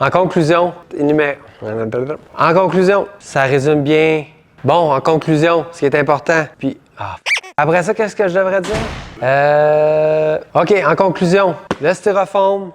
En conclusion, ça résume bien. Bon, en conclusion, ce qui est important. Puis, après ça, qu'est-ce que je devrais dire? OK, en conclusion, le styrofoam.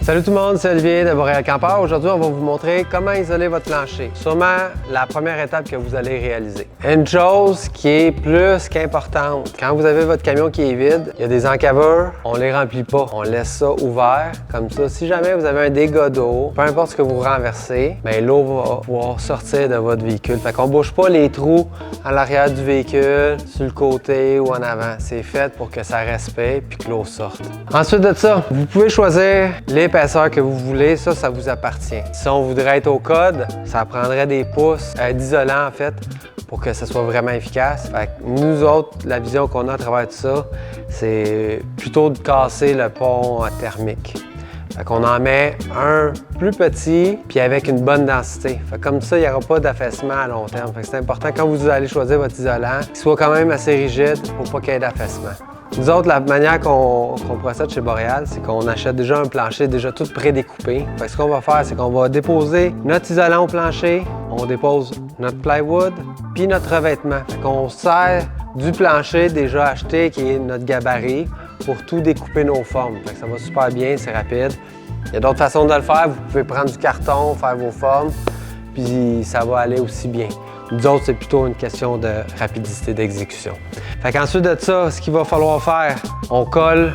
Salut tout le monde, c'est Olivier de Boréal Campeur. Aujourd'hui, on va vous montrer comment isoler votre plancher. Sûrement la première étape que vous allez réaliser. Une chose qui est plus qu'importante, quand vous avez votre camion qui est vide, il y a des encaveurs, on les remplit pas. On laisse ça ouvert, comme ça. Si jamais vous avez un dégât d'eau, peu importe ce que vous renversez, bien, l'eau va pouvoir sortir de votre véhicule. Fait qu'on bouge pas les trous à l'arrière du véhicule, sur le côté ou en avant. C'est fait pour que ça respire puis que l'eau sorte. Ensuite de ça, vous pouvez choisir l'épaisseur que vous voulez, ça vous appartient. Si on voudrait être au code, ça prendrait des pouces d'isolant en fait pour que ça soit vraiment efficace. Fait que nous autres, la vision qu'on a à travers tout ça, c'est plutôt de casser le pont thermique. Fait qu'on en met un plus petit puis avec une bonne densité. Fait que comme ça, il n'y aura pas d'affaissement à long terme. Fait que c'est important quand vous allez choisir votre isolant qu'il soit quand même assez rigide pour pas qu'il y ait d'affaissement. Nous autres, la manière qu'on procède chez Boréal, c'est qu'on achète déjà un plancher déjà tout prédécoupé. Fait que ce qu'on va faire, c'est qu'on va déposer notre isolant au plancher, on dépose notre plywood, puis notre revêtement. Fait qu'on sert du plancher déjà acheté, qui est notre gabarit, pour tout découper nos formes. Fait que ça va super bien, c'est rapide. Il y a d'autres façons de le faire. Vous pouvez prendre du carton, faire vos formes, puis ça va aller aussi bien. Nous autres, c'est plutôt une question de rapidité d'exécution. Fait qu'ensuite de ça, ce qu'il va falloir faire, on colle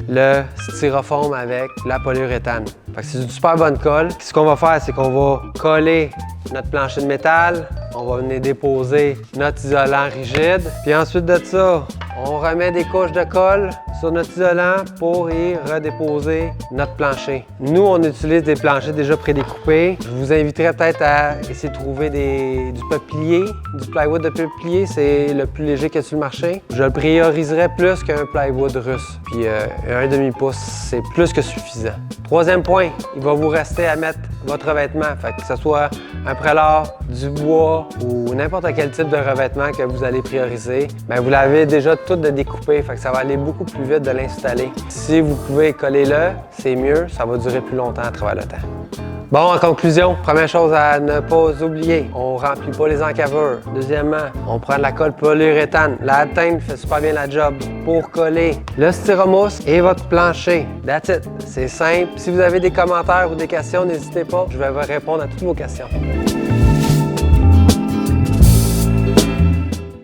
le styrofoam avec la polyuréthane. Fait que c'est une super bonne colle. Ce qu'on va faire, c'est qu'on va coller notre plancher de métal, on va venir déposer notre isolant rigide, puis ensuite de ça, on remet des couches de colle sur notre isolant pour y redéposer notre plancher. Nous, on utilise des planchers déjà prédécoupés. Je vous inviterais peut-être à essayer de trouver du peuplier, du plywood de peuplier. C'est le plus léger qu'il y a sur le marché. Je le prioriserais plus qu'un plywood russe. Puis un demi-pouce, c'est plus que suffisant. Troisième point, il va vous rester à mettre votre revêtement. Fait que ce soit un prélard, du bois ou n'importe quel type de revêtement que vous allez prioriser, bien, vous l'avez déjà tout de découpé. Fait que ça va aller beaucoup plus vite de l'installer. Si vous pouvez coller-le, c'est mieux, ça va durer plus longtemps à travers le temps. Bon, en conclusion, première chose à ne pas oublier, on remplit pas les encaveurs. Deuxièmement, on prend de la colle polyuréthane. La teinte fait super bien la job pour coller le styromousse et votre plancher. That's it. C'est simple. Si vous avez des commentaires ou des questions, n'hésitez pas. Je vais vous répondre à toutes vos questions.